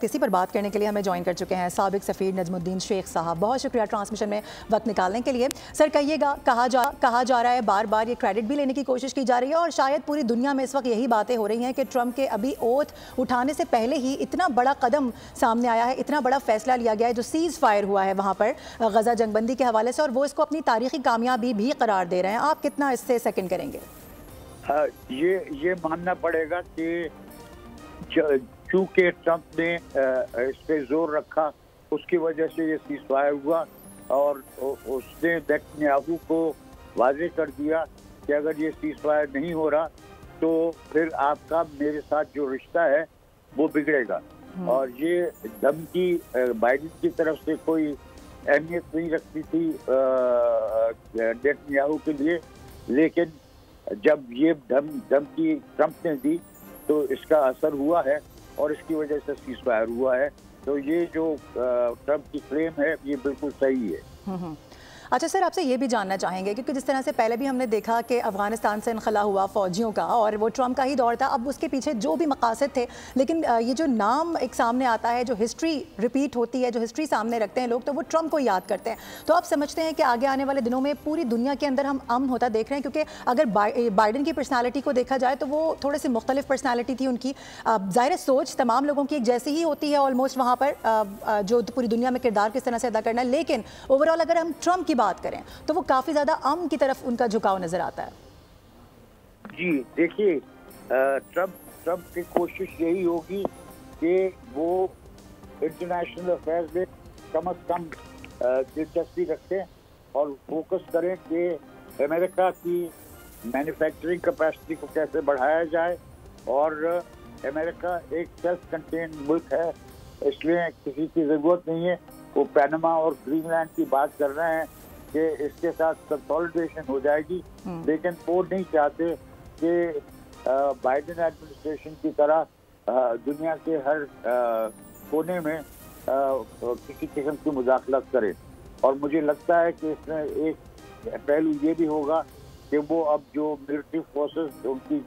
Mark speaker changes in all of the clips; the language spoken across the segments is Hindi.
Speaker 1: किसी पर बात करने के लिए हमें ज्वाइन कर चुके हैं साबिक सफ़ीर नजमुद्दीन शेख साहब। बहुत शुक्रिया ट्रांसमिशन में वक्त निकालने के लिए। सर कहिएगा, कहा जा रहा है, बार बार ये क्रेडिट भी लेने की कोशिश की जा रही है और शायद पूरी दुनिया में इस वक्त यही बातें हो रही हैं कि ट्रंप के अभी ओथ उठाने से पहले ही इतना बड़ा कदम सामने आया है, इतना बड़ा फैसला लिया गया है जो सीज़ फायर हुआ है वहाँ पर गजा जंगबंदी के हवाले से, और वो इसको अपनी तारीखी कामयाबी भी करार दे रहे हैं। आप कितना इससे सेकंड करेंगे?
Speaker 2: ये मानना पड़ेगा कि चूंकि ट्रंप ने इस पे जोर रखा, उसकी वजह से ये सीज़ फायर हुआ और उसने नेतन्याहू को वाज़ेह कर दिया कि अगर ये सीज़ फायर नहीं हो रहा तो फिर आपका मेरे साथ जो रिश्ता है वो बिगड़ेगा। और ये धमकी बाइडेन की तरफ से कोई अहमियत नहीं रखती थी नेतन्याहू के लिए, लेकिन जब ये धमकी ट्रंप ने दी तो इसका असर हुआ है और इसकी वजह से सीज़ फायर हुआ है। तो ये जो ट्रंप की क्लेम है ये बिल्कुल सही है।
Speaker 1: अच्छा सर, आपसे ये भी जानना चाहेंगे क्योंकि जिस तरह से पहले भी हमने देखा कि अफगानिस्तान से इनखला हुआ फ़ौजियों का और वो ट्रंप का ही दौर था, अब उसके पीछे जो भी मकासद थे, लेकिन ये जो नाम एक सामने आता है, जो हिस्ट्री रिपीट होती है, जो हिस्ट्री सामने रखते हैं लोग, तो वो ट्रंप को याद करते हैं। तो आप समझते हैं कि आगे आने वाले दिनों में पूरी दुनिया के अंदर हम अमन होता देख रहे हैं? क्योंकि अगर बाइडेन की पर्सनैलिटी को देखा जाए तो वो थोड़े सी मुख्तलिफ पर्सनैलिटी थी उनकी। ज़ाहिर सोच तमाम लोगों की एक जैसी ही होती है ऑलमोस्ट वहाँ पर, जो पूरी दुनिया में किरदार किस तरह से अदा करना है, लेकिन ओवरऑल अगर हम ट्रंप की बात करें तो वो काफी ज्यादा अमन की तरफ उनका झुकाव नजर आता है।
Speaker 2: जी देखिए, ट्रंप की कोशिश यही होगी कि वो इंटरनेशनल अफेयर्स में कम से कम दिलचस्पी रखें और फोकस करें कि अमेरिका की मैन्युफैक्चरिंग कैपेसिटी को कैसे बढ़ाया जाए। और अमेरिका एक सेल्फ कंटेन्ड मुल्क है, इसलिए किसी की ज़रूरत नहीं है। वो पैनामा और ग्रीनलैंड की बात कर रहे हैं कि इसके साथ कंसोलिडेशन हो जाएगी, लेकिन वो नहीं चाहते कि बाइडेन एडमिनिस्ट्रेशन की तरह दुनिया के हर कोने में किसी किस्म की मुदाखलत करे। और मुझे लगता है कि इसमें एक पहलू ये भी होगा कि वो अब जो मिलिट्री फोर्सेस उनकी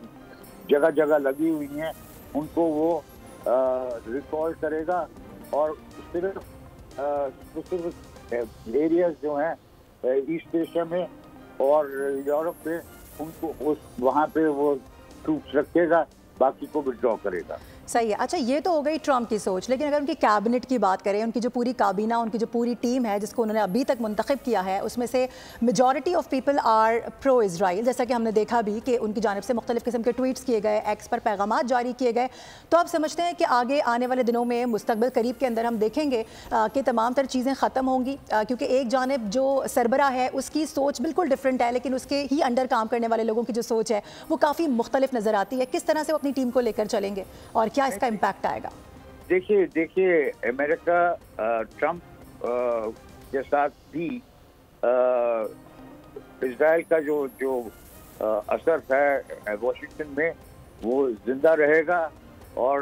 Speaker 2: जगह जगह लगी हुई हैं उनको वो रिकॉल करेगा और सिर्फ स्पेसिफिक एरियाज जो हैं ईस्ट एशिया में और यूरोप में उनको वहाँ पे वो ट्रूप्स रखेगा, बाकी को विड्रॉ करेगा।
Speaker 1: सही है। अच्छा, ये तो हो गई ट्रंप की सोच, लेकिन अगर उनकी कैबिनेट की बात करें, उनकी जो पूरी काबीना, उनकी जो पूरी टीम है जिसको उन्होंने अभी तक मुंतखब किया है, उसमें से majority of people are pro Israel, जैसा कि हमने देखा भी कि उनकी जानिब से मुख्तलिफ किस्म के ट्वीट्स किए गए, एक्स पर पैगामात जारी किए गए। तो आप समझते हैं कि आगे आने वाले दिनों में मुस्तकबिल करीब के अंदर हम देखेंगे कि तमाम तर चीज़ें ख़त्म होंगी, क्योंकि एक जानिब जो सरबरा है उसकी सोच बिल्कुल डिफरेंट है, लेकिन उसके ही अंडर काम करने वाले लोगों की जो सोच है वो काफ़ी मुख्तलिफ नज़र आती है। किस तरह से वो अपनी टीम को लेकर चलेंगे और क्या इसका इम्पैक्ट आएगा?
Speaker 2: देखिए अमेरिका ट्रंप के साथ भी इजराइल का जो असर है वॉशिंगटन में वो जिंदा रहेगा। और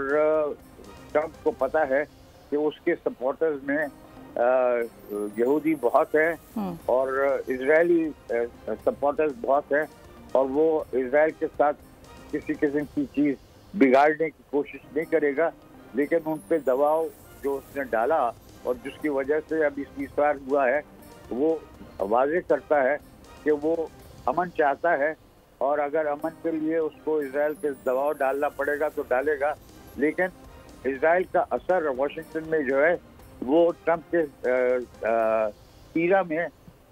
Speaker 2: ट्रंप को पता है कि उसके सपोर्टर्स में यहूदी बहुत है और इजरायली सपोर्टर्स बहुत है, और वो इजराइल के साथ किसी किस्म की चीज़ बिगाड़ने की कोशिश नहीं करेगा। लेकिन उन पे दबाव जो उसने डाला और जिसकी वजह से अभी सीज़फायर हुआ है वो वाज़ेह करता है कि वो अमन चाहता है, और अगर अमन के लिए उसको इजराइल पे दबाव डालना पड़ेगा तो डालेगा। लेकिन इजराइल का असर वाशिंगटन में जो है वो ट्रंप के ईरा में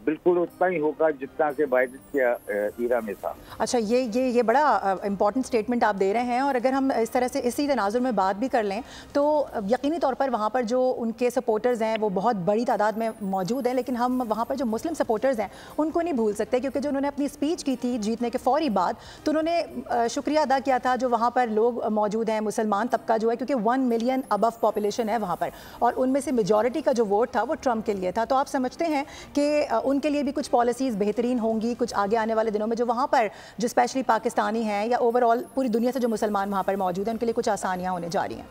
Speaker 2: बिल्कुल उतना ही होगा जितना कि बाइडेन के ईरा में था।
Speaker 1: अच्छा, ये बड़ा इंपॉर्टेंट स्टेटमेंट आप दे रहे हैं, और अगर हम इस तरह से इसी तनाजुर में बात भी कर लें तो यकीनी तौर पर वहाँ पर जो उनके सपोर्टर्स हैं वो बहुत बड़ी तादाद में मौजूद हैं, लेकिन हम वहाँ पर जो मुस्लिम सपोर्टर्स हैं उनको नहीं भूल सकते, क्योंकि जो उन्होंने अपनी स्पीच की थी जीतने के फौरी बाद, तो उन्होंने शुक्रिया अदा किया था जो वहाँ पर लोग मौजूद हैं, मुसलमान तबका जो है, क्योंकि 1 मिलियन अबव पॉपुलेशन है वहाँ पर, और उनमें से मेजॉरिटी का जो वोट था वो ट्रंप के लिए था। तो आप समझते हैं कि उनके लिए भी कुछ पॉलिसीज़ बेहतरीन होंगी कुछ आगे आने वाले दिनों में, जो वहाँ पर जो स्पेशली पाकिस्तानी हैं या ओवरऑल पूरी दुनिया से जो मुसलमान वहाँ पर मौजूद हैं उनके लिए कुछ आसानियाँ होने जा रही हैं?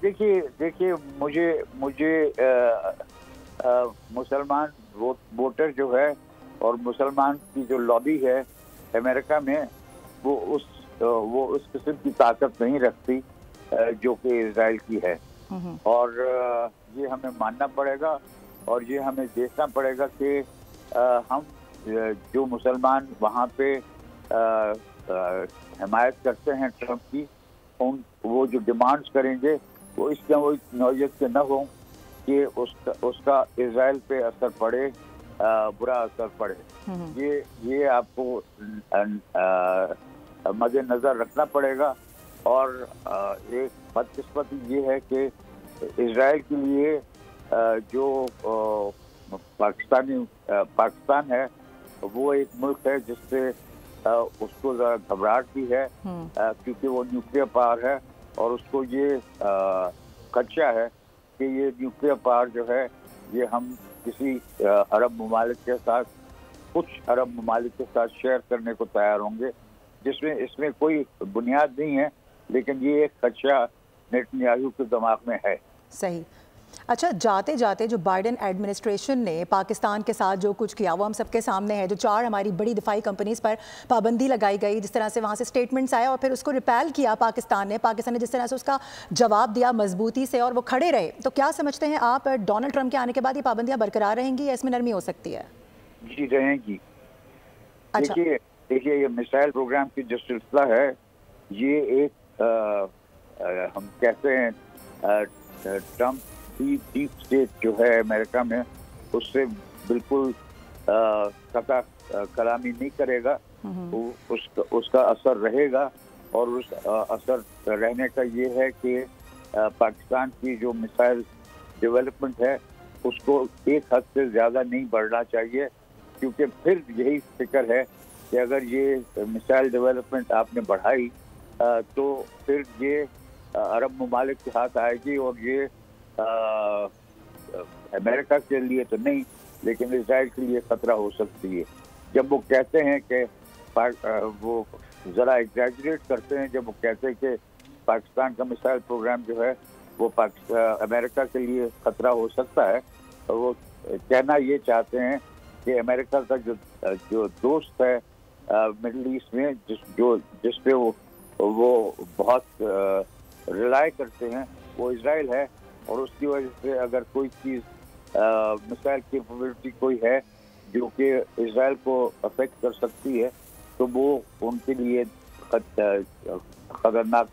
Speaker 2: देखिए मुझे मुसलमान वोटर जो है और मुसलमान की जो लॉबी है अमेरिका में वो उस किस्म की ताकत नहीं रखती जो कि इजराइल की है। और ये हमें मानना पड़ेगा और ये हमें देखना पड़ेगा कि हम जो मुसलमान वहाँ पे हिमायत करते हैं ट्रम्प की, उन वो जो डिमांड्स करेंगे वो इस नौयत के न हो कि उसका इजराइल पे असर पड़े, बुरा असर पड़े। ये आपको मद्देनजर रखना पड़ेगा। और एक बदकिस्मती ये है कि इजराइल के लिए जो पाकिस्तान है वो एक मुल्क है जिससे उसको ज़रा घबराहट भी है, क्योंकि वो न्यूक्लियर पावर है और उसको ये खदशा है कि ये न्यूक्लियर पावर जो है ये हम किसी अरब ममालिक के साथ, कुछ अरब ममालिक के साथ शेयर करने को तैयार होंगे, जिसमें इसमें कोई बुनियाद नहीं है, लेकिन ये एक खदशा नेतन्याहू के दिमाग में है।
Speaker 1: सही। अच्छा, जाते जाते जो बाइडेन एडमिनिस्ट्रेशन ने पाकिस्तान के साथ जो कुछ किया वो हम सबके सामने है। जो 4 हमारी बड़ी दिफाई कंपनीज पर पाबंदी लगाई गई, जिस तरह से वहाँ से स्टेटमेंट्स आए और फिर उसको रिपेल किया पाकिस्तान ने जिस तरह से उसका जवाब दिया मजबूती से और वो खड़े रहे, तो क्या समझते हैं आप डोनाल्ड ट्रंप के आने के बाद ये पाबंदियाँ बरकरार रहेंगी या इसमें नरमी हो सकती है?
Speaker 2: जी रहेंगी।
Speaker 1: अच्छा,
Speaker 2: देखिए ये मिसाइल प्रोग्राम की जो सिलसिला है ये एक हम कहते हैं ट्रम्प डीप स्टेट जो है अमेरिका में, उससे बिल्कुल कता कलामी नहीं करेगा। उसका असर रहेगा और उस असर रहने का ये है कि पाकिस्तान की जो मिसाइल डेवलपमेंट है उसको एक हद से ज़्यादा नहीं बढ़ना चाहिए, क्योंकि फिर यही फिक्र है कि अगर ये मिसाइल डेवलपमेंट आपने बढ़ाई तो फिर ये अरब ममालिक के हाथ आएगी और ये अमेरिका के लिए तो नहीं लेकिन इजराइल के लिए खतरा हो सकती है। जब वो कहते हैं कि वो ज़रा एग्जैजरेट करते हैं जब वो कहते हैं कि पाकिस्तान का मिसाइल प्रोग्राम जो है वो अमेरिका के लिए खतरा हो सकता है, तो वो कहना ये चाहते हैं कि अमेरिका का जो दोस्त है मिडिल ईस्ट में, जिस पे वो बहुत रिलाय करते हैं, वो इजराइल है। और उसकी वजह से अगर कोई चीज़ मिसाइल कैपेबिलिटी कोई है जो कि इजराइल को अफेक्ट कर सकती है, तो वो उनके लिए खतरनाक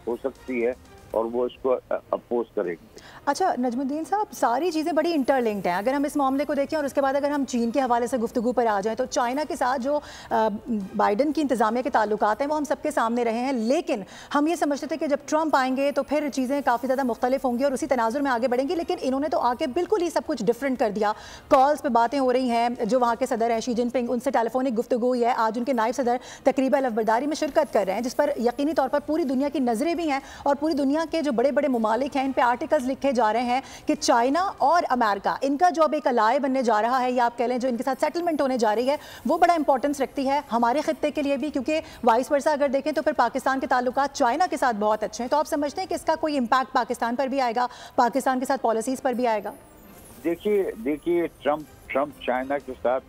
Speaker 2: हो सकती है और वो इसको अपोज करेंगे।
Speaker 1: अच्छा नजमुद्दीन साहब, सारी चीज़ें बड़ी इंटरलिंक्ड हैं। अगर हम इस मामले को देखें और उसके बाद अगर हम चीन के हवाले से गुफ्तगू पर आ जाएं, तो चाइना के साथ जो बाइडन की इंतज़ामिया के ताल्लुकात हैं वो हम सबके सामने रहे हैं, लेकिन हम ये समझते थे कि जब ट्रंप आएंगे तो फिर चीज़ें काफ़ी ज़्यादा मुख्तलिफ होंगी और उसी तनाजुर में आगे बढ़ेंगी, लेकिन इन्होंने तो आके बिल्कुल ही सब कुछ डिफरेंट कर दिया। कॉल्स पर बातें हो रही हैं, जो वहाँ के सदर हैं शी जिनपिंग, उनसे टेलीफोनिक गुफ्तगू हुई है। आज उनके नायब सदर तकरीब अल-बरदारी में शिरकत कर रहे हैं, जिस पर यकीनी तौर पर पूरी दुनिया की नज़रें भी हैं और पूरी दुनिया के जो बड़े बड़े ममालिक हैं इन पर आर्टिकल्स लिखे जा रहे हैं कि चाइना और अमेरिका, इनका जो अब एक अलाय बनने जा रहा है या आप कह लें जो इनके साथ सेटलमेंट होने जा रही है, वो बड़ा इंपॉर्टेंस रखती है हमारे खित्ते के लिए भी, क्योंकि वाइस वर्सा अगर देखें तो फिर पाकिस्तान के ताल्लुकात चाइना के साथ बहुत अच्छे हैं। तो आप समझते हैं कि इसका कोई इम्पैक्ट पाकिस्तान पर भी आएगा, पाकिस्तान के साथ पॉलिसीज पर भी आएगा?
Speaker 2: देखिए ट्रम्प चाइना के साथ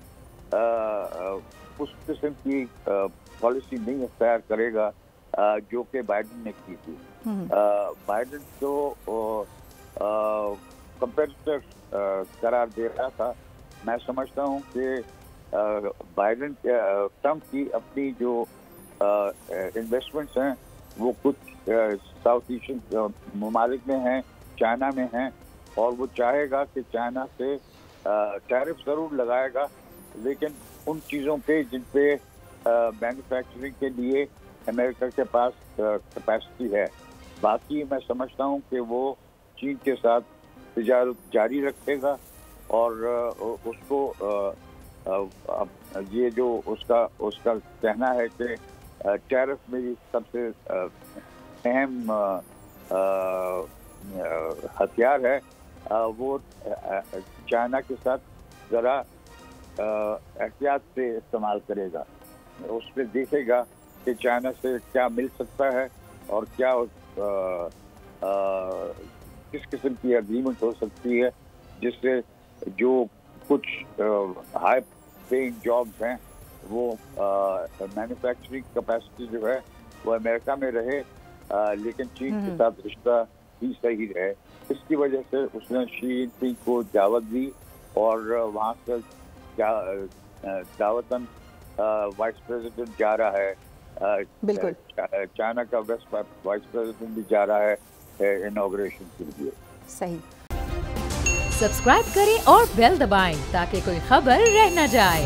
Speaker 2: उस किस्म की पॉलिसी नहीं अख्तियार करेगा जो कि बाइडेन ने की थी। बाइडेन तो कंपेटिटर करार दे रहा था। मैं समझता हूँ कि बाइडेन ट्रम्प की अपनी जो इन्वेस्टमेंट्स हैं वो कुछ साउथ एशियन ममालिक में हैं, चाइना में हैं, और वो चाहेगा कि चाइना से टैरिफ ज़रूर लगाएगा, लेकिन उन चीज़ों पे जिन पे मैन्युफैक्चरिंग के लिए अमेरिका के पास कैपेसिटी है। बाकी मैं समझता हूँ कि वो चीन के साथ तिजारत जारी रखेगा और उसको ये जो उसका कहना है कि टैरिफ में सबसे अहम हथियार है, वो चाइना के साथ ज़रा एहतियात से इस्तेमाल करेगा। उस पर देखेगा कि चाइना से क्या मिल सकता है और क्या किस किस्म की एग्रीमेंट हो सकती है जिससे जो कुछ हाई पेइंग जॉब्स हैं वो मैन्युफैक्चरिंग कैपेसिटी जो है वो अमेरिका में रहे, लेकिन चीन के साथ रिश्ता ही सही रहे। इसकी वजह से उसने शी जिनपिंग को दावत दी और वहाँ से दावतन वाइस प्रेसिडेंट जा रहा है,
Speaker 1: बिल्कुल
Speaker 2: चाइना का वेस्ट वाइस प्रेसिडेंट भी जा रहा है इनॉग्रेशन के लिए।
Speaker 1: सही।
Speaker 3: सब्सक्राइब करें और बेल दबाएं ताकि कोई खबर रह न जाए।